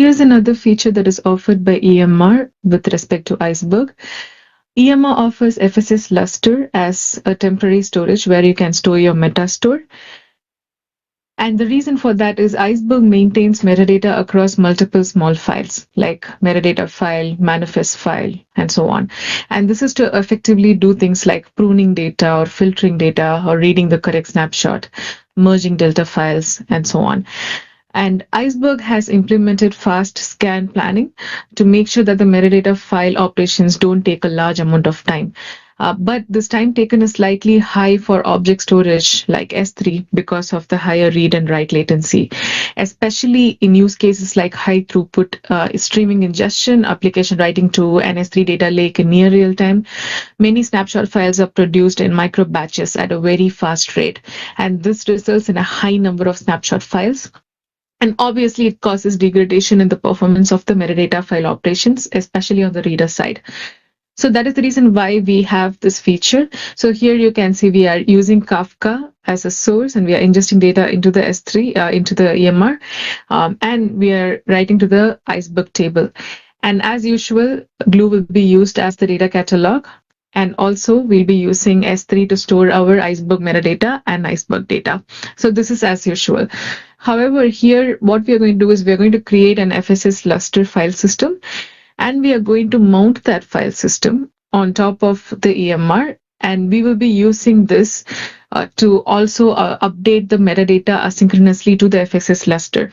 Here's another feature that is offered by EMR with respect to Iceberg. EMR offers FSx Lustre as a temporary storage where you can store your metastore. And the reason for that is Iceberg maintains metadata across multiple small files like metadata file, manifest file, and so on. And this is to effectively do things like pruning data or filtering data or reading the correct snapshot, merging delta files, and so on. And Iceberg has implemented fast scan planning to make sure that the metadata file operations don't take a large amount of time. But this time taken is slightly high for object storage like S3 because of the higher read and write latency, especially in use cases like high throughput streaming ingestion, application writing to an S3 data lake in near real time. Many snapshot files are produced in micro batches at a very fast rate, and this results in a high number of snapshot files. And obviously, it causes degradation in the performance of the metadata file operations, especially on the reader side. So that is the reason why we have this feature. So here you can see we are using Kafka as a source, and we are ingesting data into the S3, into the EMR, and we are writing to the Iceberg table. And as usual, Glue will be used as the data catalog. And also, we'll be using S3 to store our Iceberg metadata and Iceberg data. So this is as usual. However, here, what we are going to do is we are going to create an FSx Lustre file system, and we are going to mount that file system on top of the EMR, and we will be using this to also update the metadata asynchronously to the FSx Lustre.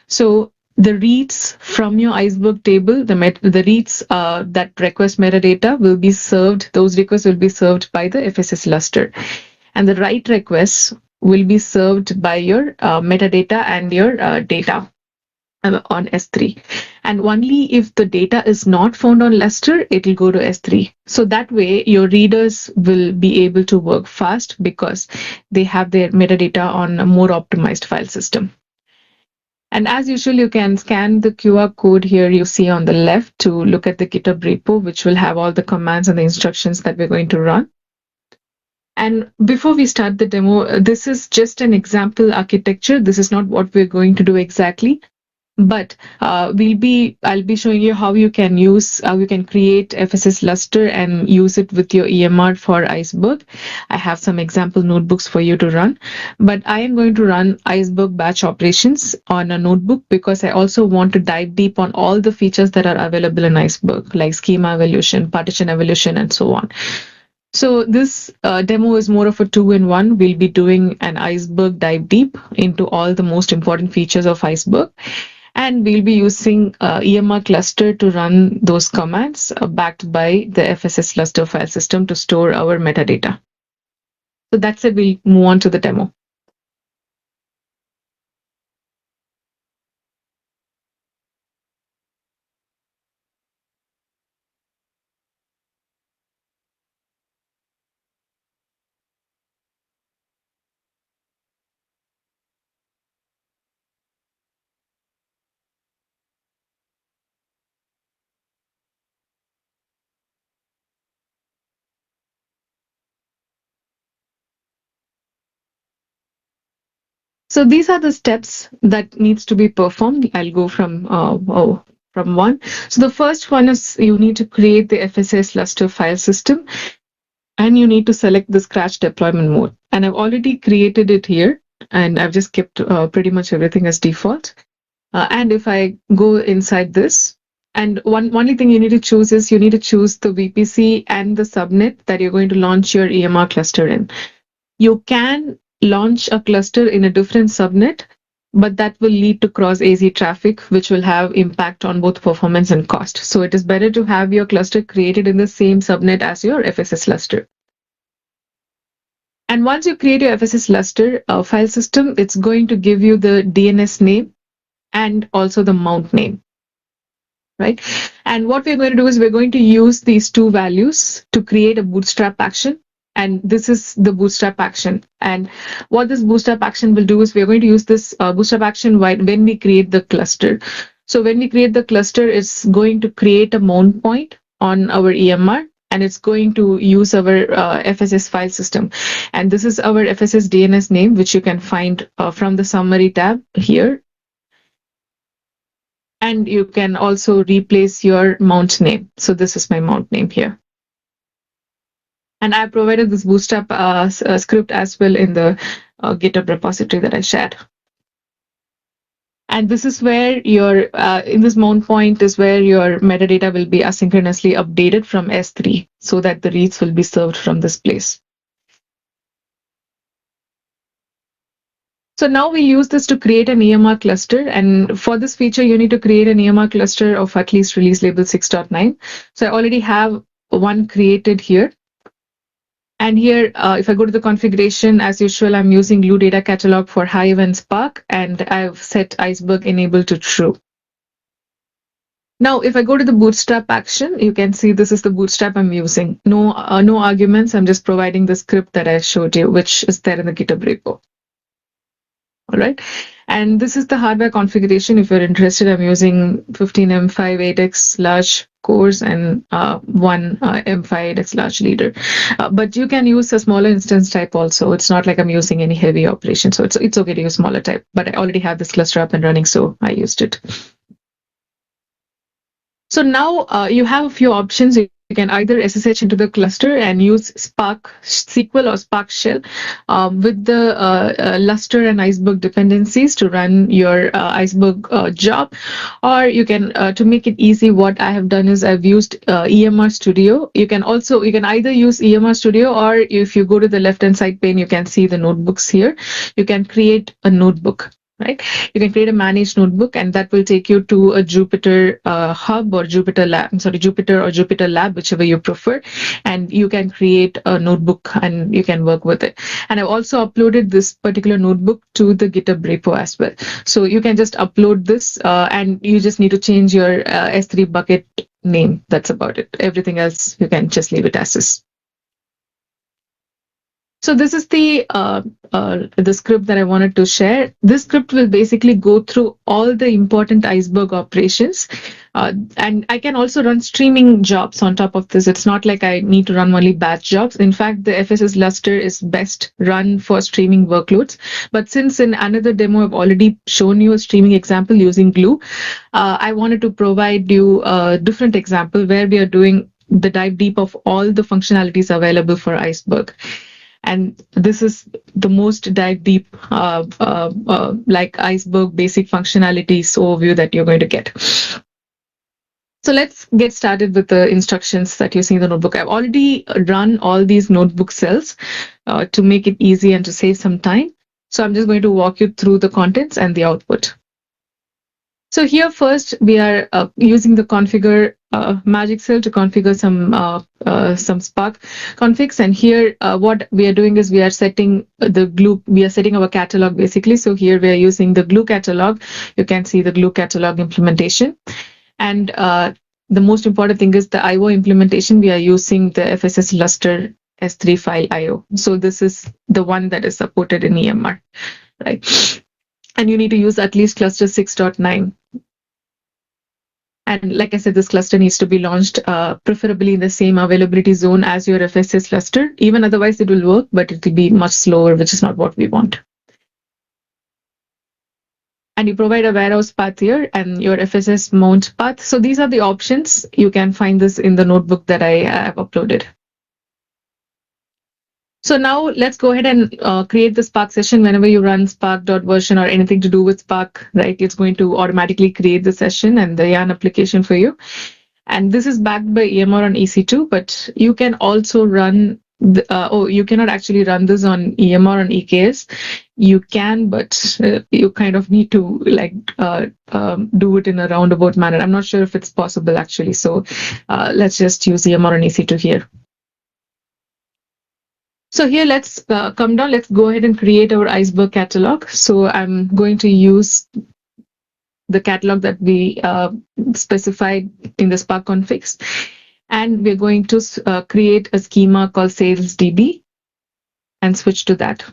So the reads from your Iceberg table, the reads that request metadata will be served, those requests will be served by the FSx Lustre. And the write requests will be served by your metadata and your data on S3. And only if the data is not found on Lustre, it will go to S3. So that way, your readers will be able to work fast because they have their metadata on a more optimized file system. And as usual, you can scan the QR code here you see on the left to look at the GitHub repo, which will have all the commands and the instructions that we're going to run. And before we start the demo, this is just an example architecture. This is not what we're going to do exactly. But I'll be showing you how you can create FSx Lustre and use it with your EMR for Iceberg. I have some example notebooks for you to run, but I am going to run Iceberg batch operations on a notebook because I also want to dive deep on all the features that are available in Iceberg, like schema evolution, partition evolution, and so on. So this demo is more of a two-in-one. We'll be doing an Iceberg dive deep into all the most important features of Iceberg. And we'll be using EMR cluster to run those commands backed by the FSx Lustre file system to store our metadata. So that's it. We'll move on to the demo. So these are the steps that needs to be performed. I'll go from one. So the first one is you need to create the FSx Lustre file system, and you need to select the scratch deployment mode. And I've already created it here, and I've just kept pretty much everything as default. And if I go inside this, and only thing you need to choose is you need to choose the VPC and the subnet that you're going to launch your EMR cluster in. You can launch a cluster in a different subnet, but that will lead to cross-AZ traffic, which will have impact on both performance and cost. So it is better to have your cluster created in the same subnet as your FSx Lustre. And once you create your FSx Lustre file system, it's going to give you the DNS name and also the mount name, right? And what we're going to do is we're going to use these two values to create a bootstrap action. And this is the bootstrap action. And what this bootstrap action will do is we're going to use this bootstrap action when we create the cluster. So when we create the cluster, it's going to create a mount point on our EMR, and it's going to use our FSx file system. And this is our FSx DNS name, which you can find from the summary tab here. And you can also replace your mount name. So this is my mount name here. And I provided this bootstrap script as well in the GitHub repository that I shared. And this is where your, in this mount point is where your metadata will be asynchronously updated from S3 so that the reads will be served from this place. So now we use this to create an EMR cluster. And for this feature, you need to create an EMR cluster of at least release label 6.9. So I already have one created here. And here, if I go to the configuration, as usual, I'm using Glue Data Catalog for Hive and Spark, and I've set Iceberg enable to true. Now, if I go to the Bootstrap action, you can see this is the Bootstrap I'm using. No arguments. I'm just providing the script that I showed you, which is there in the GitHub repo. All right. And this is the hardware configuration. If you're interested, I'm using 15 M5 8X large cores and one M5 8X large leader. But you can use a smaller instance type also. It's not like I'm using any heavy operation. So it's okay to use smaller type. But I already have this cluster up and running, so I used it. So now you have a few options. You can either SSH into the cluster and use Spark SQL or Spark Shell with the Lustre and Iceberg dependencies to run your Iceberg job. Or you can, to make it easy, what I have done is I've used EMR Studio. You can either use EMR Studio, or if you go to the left-hand side pane, you can see the notebooks here. You can create a notebook. Right? You can create a managed notebook, and that will take you to a Jupyter Hub or Jupyter Lab. Jupyter or Jupyter Lab, whichever you prefer. And you can create a notebook and you can work with it. And I've also uploaded this particular notebook to the GitHub repo as well. So you can just upload this and you just need to change your S3 bucket name. That's about it. Everything else, you can just leave it as is. So this is the script that I wanted to share. This script will basically go through all the important Iceberg operations. And I can also run streaming jobs on top of this. It's not like I need to run only batch jobs. In fact, the FSx Lustre is best run for streaming workloads. But since in another demo, I've already shown you a streaming example using Glue, I wanted to provide you a different example where we are doing the dive deep of all the functionalities available for Iceberg. And this is the most dive deep, like Iceberg basic functionalities overview that you're going to get. So let's get started with the instructions that you see in the notebook. I've already run all these notebook cells to make it easy and to save some time. So I'm just going to walk you through the contents and the output. So here first, we are using the configure magic cell to configure some Spark configs. And here, what we are doing is we are setting the Glue. We are setting our catalog basically. So here we are using the Glue catalog. You can see the Glue catalog implementation. And the most important thing is the IO implementation. We are using the FSx Lustre S3 file IO. So this is the one that is supported in EMR, right? And you need to use at least cluster 6.9. And like I said, this cluster needs to be launched preferably in the same availability zone as your FSx Lustre. Even otherwise, it will work, but it will be much slower, which is not what we want. And you provide a warehouse path here and your FSx mount path. So these are the options. You can find this in the notebook that I have uploaded. So now let's go ahead and create the Spark session. Whenever you run spark.version or anything to do with Spark, right, it's going to automatically create the session and the yarn application for you. And this is backed by EMR on EC2, but you can also run, you cannot actually run this on EMR on EKS. You can, but you kind of need to do it in a roundabout manner. I'm not sure if it's possible actually. So let's just use EMR on EC2 here. So here, let's come down. Let's go ahead and create our Iceberg catalog. So I'm going to use the catalog that we specified in the Spark configs. And we're going to create a schema called salesdb and switch to that.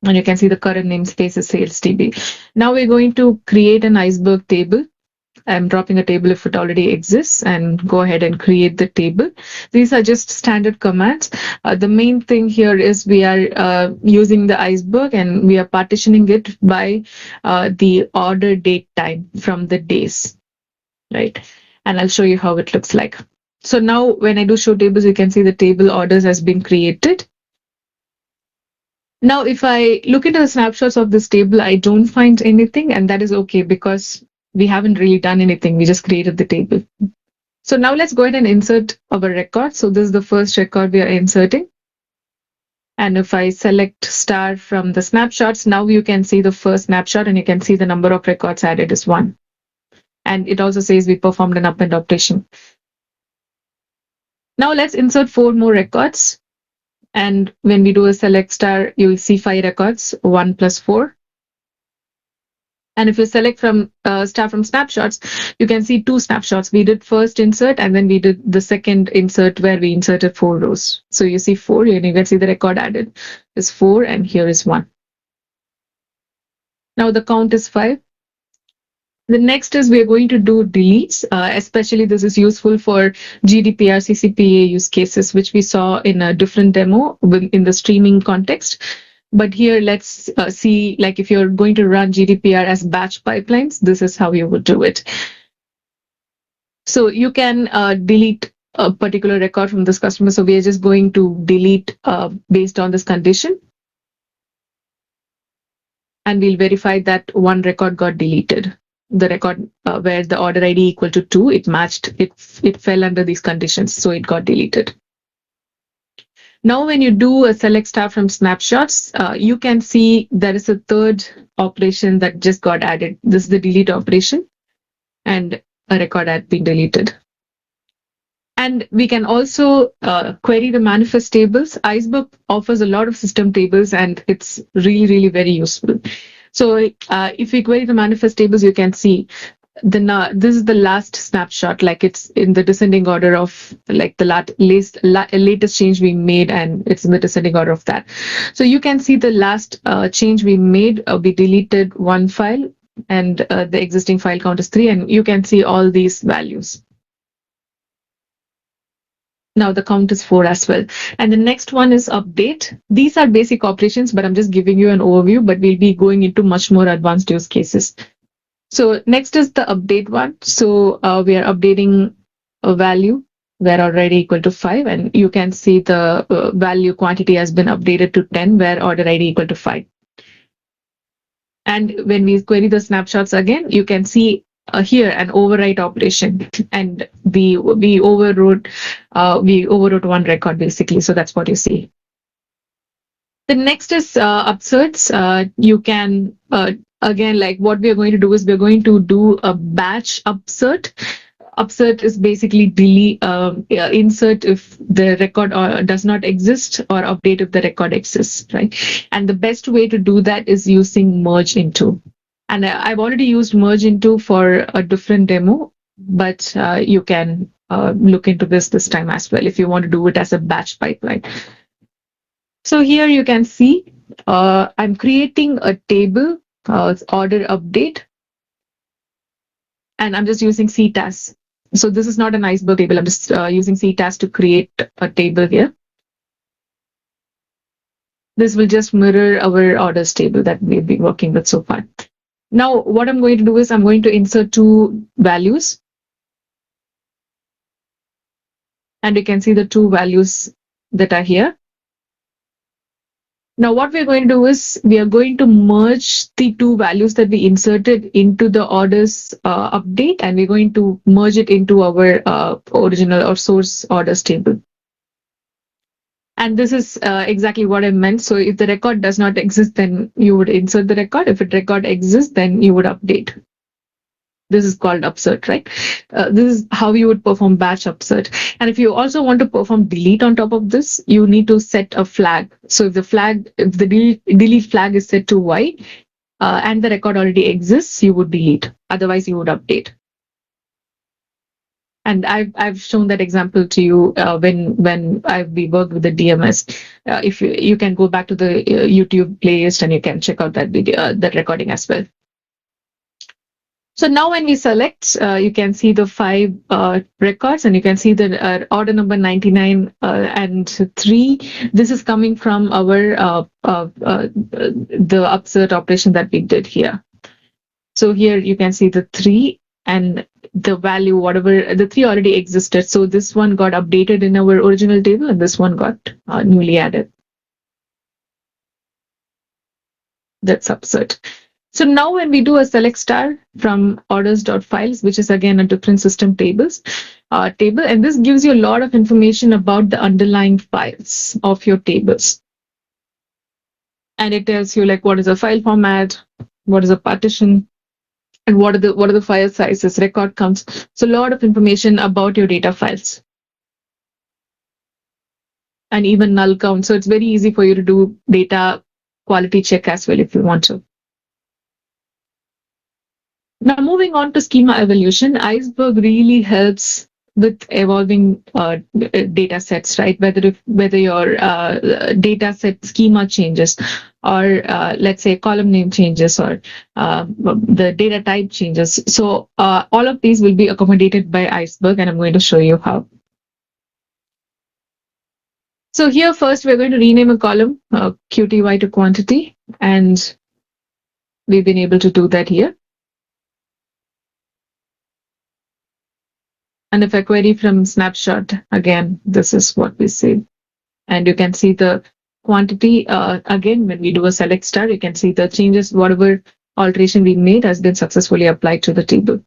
And you can see the current namespace is salesdb. Now we're going to create an Iceberg table. I'm dropping a table if it already exists and go ahead and create the table. These are just standard commands. The main thing here is we are using the iceberg and we are partitioning it by the order date time from the days, right? And I'll show you how it looks like. So now when I do show tables, you can see the table orders has been created. Now, if I look into the snapshots of this table, I don't find anything, and that is okay because we haven't really done anything. We just created the table. So now let's go ahead and insert our record. So this is the first record we are inserting. And if I select star from the snapshots, now you can see the first snapshot and you can see the number of records added is 1. And it also says we performed an append operation. Now let's insert 4 more records. And when we do a select star, you'll see 5 records, 1 plus 4. And if you select from star from snapshots, you can see 2 snapshots. We did first insert and then we did the second insert where we inserted 4 rows. So you see 4, and you can see the record added is 4 and here is 1. Now the count is 5. The next is we're going to do deletes, especially this is useful for GDPR, CCPA use cases, which we saw in a different demo in the streaming context. But here, let's see, like if you're going to run GDPR as batch pipelines, this is how you would do it. So you can delete a particular record from this customer. So we are just going to delete based on this condition. And we'll verify that 1 record got deleted. The record where the order ID equal to 2, it matched, it fell under these conditions, so it got deleted. Now, when you do a select star from snapshots, you can see there is a third operation that just got added. This is the delete operation, and a record had been deleted. And we can also query the manifest tables. Iceberg offers a lot of system tables, and it's really, really very useful. So if we query the manifest tables, you can see this is the last snapshot, like it's in the descending order of like the latest change we made, and it's in the descending order of that. So you can see the last change we made, we deleted 1 file, and the existing file count is 3, and you can see all these values. Now the count is 4 as well. And the next one is update. These are basic operations, but I'm just giving you an overview, but we'll be going into much more advanced use cases. So next is the update one. So we are updating a value where order ID equal to 5, and you can see the value quantity has been updated to 10 where order ID equal to 5. And when we query the snapshots again, you can see here an overwrite operation, and we overwrote 1 record basically. So that's what you see. The next is upserts. You can again, like what we are going to do is we're going to do a batch upsert. Upsert is basically delete, insert if the record does not exist, or update if the record exists, right? And the best way to do that is using merge into. And I've already used merge into for a different demo, but you can look into this time as well if you want to do it as a batch pipeline. So here you can see I'm creating a table, order update, and I'm just using CTAS. So this is not an iceberg table. I'm just using CTAS to create a table here. This will just mirror our orders table that we've been working with so far. Now, what I'm going to do is I'm going to insert 2 values. And you can see the 2 values that are here. Now, what we're going to do is we are going to merge the 2 values that we inserted into the orders update, and we're going to merge it into our original or source orders table. And this is exactly what I meant. So if the record does not exist, then you would insert the record. If the record exists, then you would update. This is called upsert, right? This is how you would perform batch upsert. And if you also want to perform delete on top of this, you need to set a flag. So if the delete flag is set to white and the record already exists, you would delete. Otherwise, you would update. And I've shown that example to you when we worked with the DMS. If you can go back to the YouTube playlist and you can check out that video, that recording as well. So now when we select, you can see the 5 records, and you can see the order number 99 and 3. This is coming from our the upsert operation that we did here. So here you can see the 3 and the value, whatever the 3 already existed. So this one got updated in our original table, and this one got newly added. That's upsert. So now when we do a select star from orders.files, which is again a different system table, and this gives you a lot of information about the underlying files of your tables. And it tells you like what is a file format, what is a partition, and what are the file sizes, record counts. So a lot of information about your data files. And even null count. So it's very easy for you to do data quality check as well if you want to. Now, moving on to schema evolution, Iceberg really helps with evolving data sets, right? Whether your data set schema changes, or let's say column name changes, or the data type changes. So all of these will be accommodated by Iceberg, and I'm going to show you how. So here first we're going to rename a column QTY to quantity, and we've been able to do that here. And if I query from snapshot, again, this is what we see. And you can see the quantity. Again, when we do a select star, you can see the changes, whatever alteration we made has been successfully applied to the table.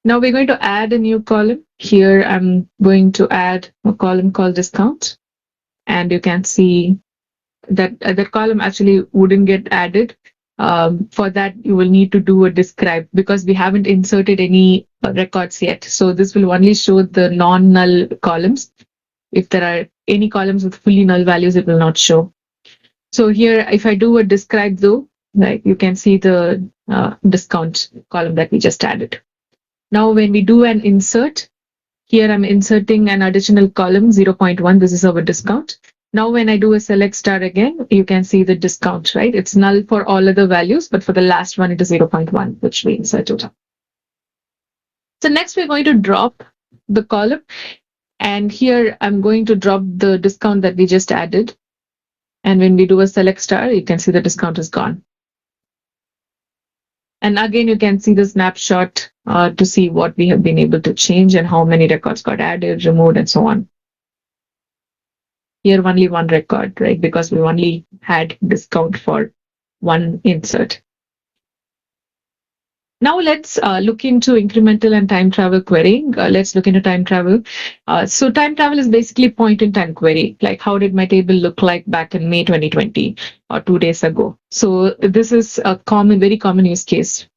Now we're going to add a new column. Here I'm going to add a column called discount. And you can see that that column actually wouldn't get added. For that, you will need to do a describe because we haven't inserted any records yet. So this will only show the non-null columns. If there are any columns with fully null values, it will not show. So here, if I do a describe though, like you can see the discount column that we just added. Now, when we do an insert, here I'm inserting an additional column 0.1. This is our discount. Now, when I do a select star again, you can see the discount, right? It's null for all other values, but for the last one, it is 0.1, which we inserted. So next, we're going to drop the column. And here, I'm going to drop the discount that we just added. And when we do a select star, you can see the discount is gone. And again, you can see the snapshot to see what we have been able to change and how many records got added, removed, and so on. Here only one record, right? Because we only had discount for one insert. Now let's look into incremental and time travel querying. Let's look into time travel. So time travel is basically point in time query. Like how did my table look like back in May 2020 or 2 days ago? So this is a very common use case.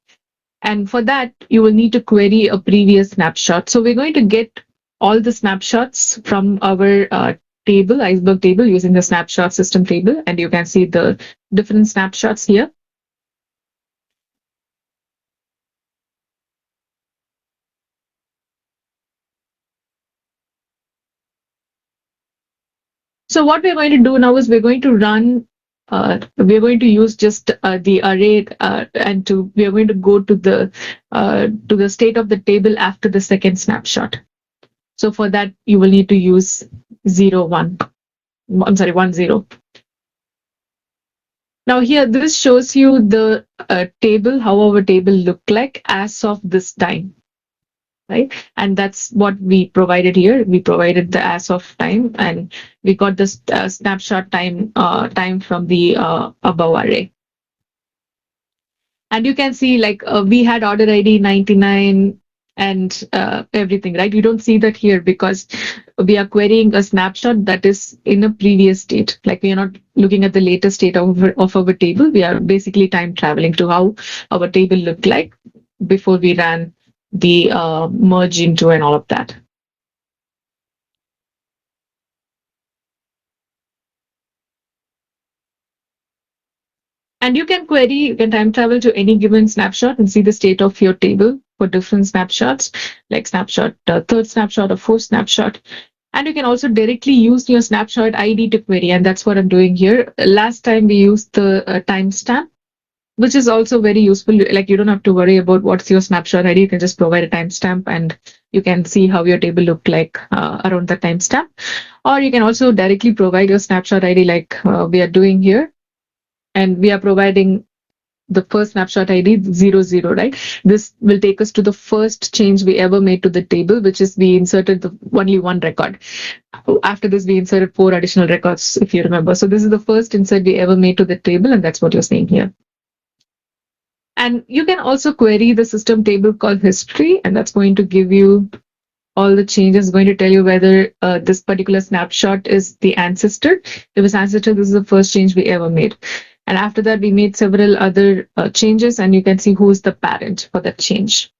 And for that, you will need to query a previous snapshot. So we're going to get all the snapshots from our table, Iceberg table, using the snapshot system table. And you can see the different snapshots here. So what we're going to do now is we're going to run, we're going to use just the array and we are going to go to the state of the table after the second snapshot. So for that, you will need to use 0, 1. I'm sorry, 1, 0. Now here, this shows you the table, how our table looked like as of this time, right? And that's what we provided here. We provided the as of time, and we got this snapshot time from the above array. And you can see like we had order ID 99 and everything, right? You don't see that here because we are querying a snapshot that is in a previous state. Like we are not looking at the latest state of our table. We are basically time traveling to how our table looked like before we ran the merge into and all of that. And you can time travel to any given snapshot and see the state of your table for different snapshots, like snapshot, third snapshot or fourth snapshot. And you can also directly use your snapshot ID to query, and that's what I'm doing here. Last time we used the timestamp, which is also very useful. Like you don't have to worry about what's your snapshot ID. You can just provide a timestamp and you can see how your table looked like around the timestamp. Or you can also directly provide your snapshot ID like we are doing here. And we are providing the first snapshot ID 00, right? This will take us to the first change we ever made to the table, which is we inserted the only one record. After this, we inserted 4 additional records, if you remember. So this is the first insert we ever made to the table, and that's what you're seeing here. And you can also query the system table called history, and that's going to give you all the changes, going to tell you whether this particular snapshot is the ancestor. If it's ancestor, this is the first change we ever made. And after that, we made several other changes, and you can see who is the parent for that change.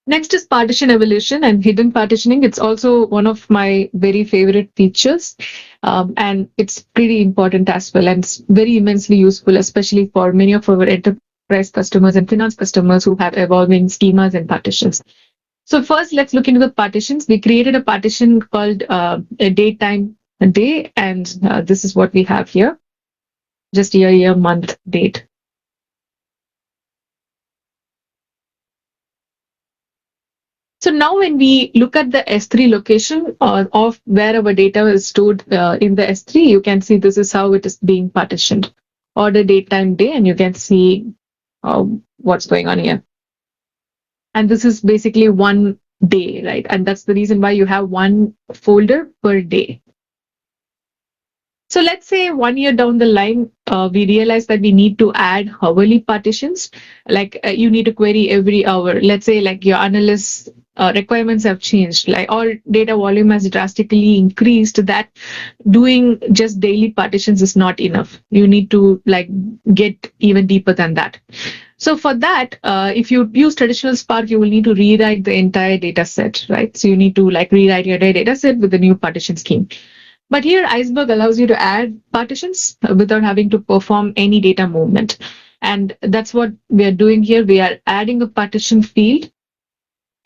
Next is partition evolution and hidden partitioning. It's also one of my very favorite features, and it's pretty important as well, and it's very immensely useful, especially for many of our enterprise customers and finance customers who have evolving schemas and partitions. So first, let's look into the partitions. We created a partition called a date time a day, and this is what we have here, just year, month, date. So now when we look at the S3 location of where our data is stored in the S3, you can see this is how it is being partitioned. Order, date, time, day, and you can see what's going on here. And this is basically one day, right? And that's the reason why you have one folder per day. So let's say 1 year down the line, we realize that we need to add hourly partitions. Like you need to query every hour. Let's say like your analyst requirements have changed, like or data volume has drastically increased. That doing just daily partitions is not enough. You need to like get even deeper than that. So for that, if you use traditional Spark, you will need to rewrite the entire data set, right? So you need to like rewrite your data set with the new partition scheme. But here, Iceberg allows you to add partitions without having to perform any data movement. And that's what we are doing here. We are adding a partition field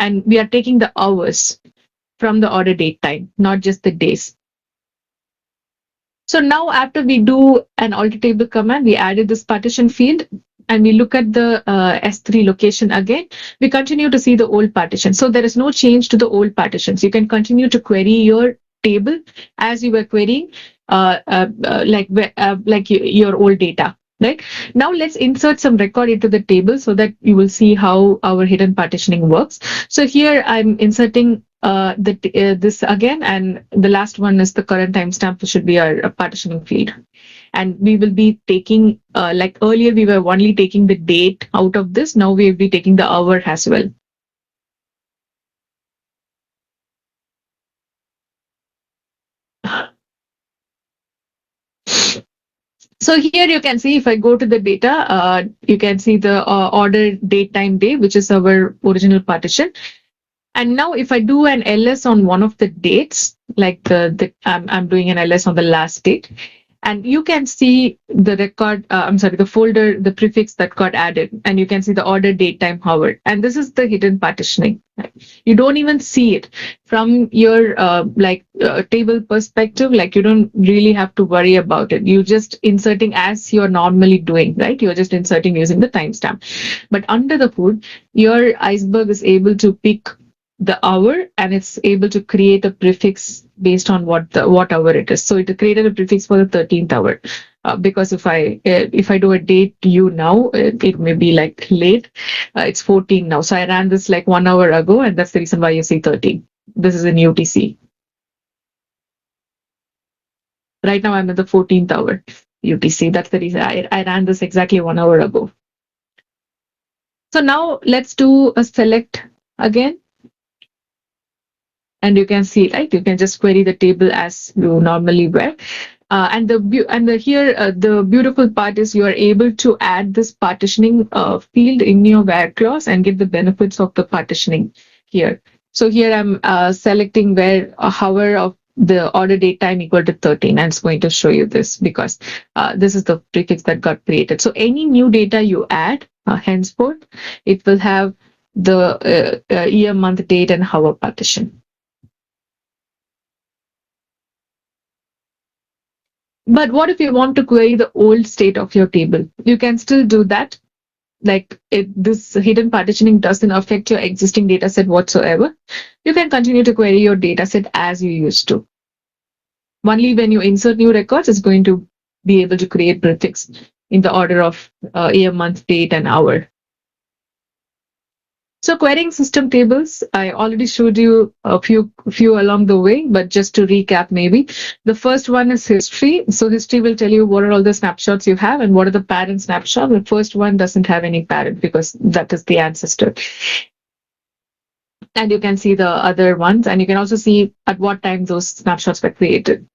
and we are taking the hours from the order date time, not just the days. So now after we do an alter table command, we added this partition field and we look at the S3 location again, we continue to see the old partition. So there is no change to the old partitions. You can continue to query your table as you were querying like your old data. Right now, let's insert some record into the table so that you will see how our hidden partitioning works. So here I'm inserting this again, and the last one is the current timestamp, which should be our partitioning field. And we will be taking, like earlier, we were only taking the date out of this. Now we will be taking the hour as well. So here you can see if I go to the data, you can see the order date time day, which is our original partition. And now if I do an ls on one of the dates, like I'm doing an ls on the last date, and you can see the record, the folder, the prefix that got added, and you can see the order, date, time, hour. And this is the hidden partitioning. You don't even see it from your table perspective. Like you don't really have to worry about it. You're just inserting as you're normally doing, right? You're just inserting using the timestamp. But under the hood, your Iceberg is able to pick the hour and it's able to create a prefix based on what hour it is. So it created a prefix for the 13th hour. Because if I do a date you now, it may be like late. It's 14 now. So I ran this like 1 hour ago, and that's the reason why you see 13. This is in UTC. Right now I'm at the 14th hour UTC. That's the reason I ran this exactly 1 hour ago. So now let's do a select again. And you can see, right? You can just query the table as you normally were. The beautiful part is you are able to add this partitioning field in your where clause and get the benefits of the partitioning here. So here I'm selecting where hour of the order date time equal to 13, and it's going to show you this because this is the prefix that got created. So any new data you add henceforth, it will have the year, month, date, and hour partition. But what if you want to query the old state of your table? You can still do that. This hidden partitioning doesn't affect your existing data set whatsoever. You can continue to query your data set as you used to. Only when you insert new records, it's going to be able to create prefix in the order of year, month, date, and hour. So querying system tables, I already showed you a few along the way, but just to recap maybe. The first one is history. So history will tell you what are all the snapshots you have and what are the parent snapshot. The first one doesn't have any parent because that is the ancestor. And you can see the other ones, and you can also see at what time those snapshots were created.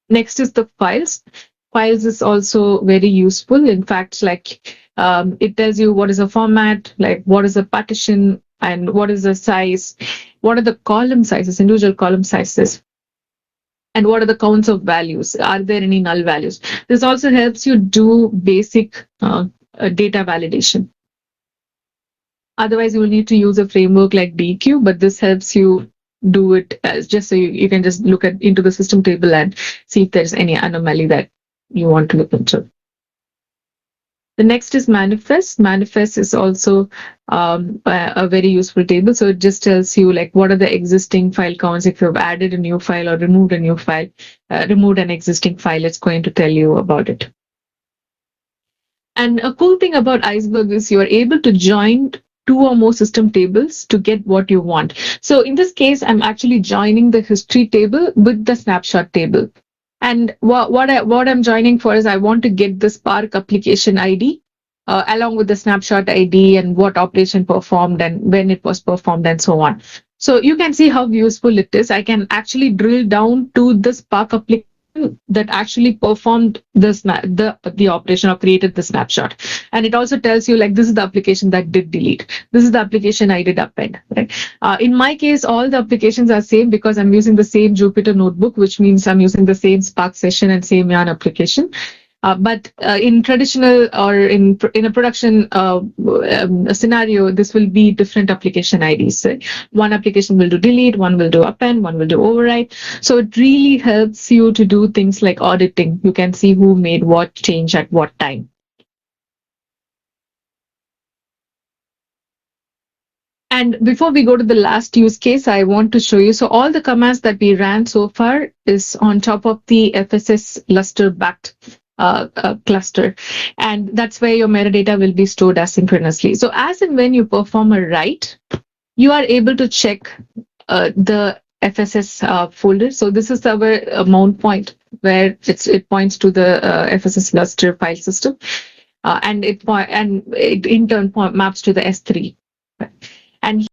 Next is the files. Files is also very useful. In fact, it tells you what is a format, like what is a partition, and what is the size, what are the column sizes, individual column sizes, and what are the counts of values. Are there any null values? This also helps you do basic data validation. Otherwise, you will need to use a framework like DQ, but this helps you do it as just so you can just look at into the system table and see if there's any anomaly that you want to look into. The next is manifest. Manifest is also a very useful table. So it just tells you like what are the existing file counts. If you've added a new file or removed a new file, removed an existing file, it's going to tell you about it. And a cool thing about Iceberg is you are able to join two or more system tables to get what you want. So in this case, I'm actually joining the history table with the snapshot table. And what I'm joining for is I want to get the Spark application ID along with the snapshot ID and what operation performed and when it was performed and so on. So you can see how useful it is. I can actually drill down to the Spark application that actually performed the operation or created the snapshot, and it also tells you like this is the application that did delete, this is the application I did append, right? In my case, all the applications are same because I'm using the same Jupyter notebook, which means I'm using the same Spark session and same yarn application. But in traditional or in a production scenario, this will be different application IDs. Right? One application will do delete, one will do append, one will do overwrite. So it really helps you to do things like auditing. You can see who made what change at what time. And before we go to the last use case, I want to show you. So all the commands that we ran so far is on top of the FSx Lustre backed cluster. And that's where your metadata will be stored asynchronously. So as and when you perform a write, you are able to check the FSs folder. So this is our mount point where it points to the FSx Lustre file system. And it in turn maps to the S3. And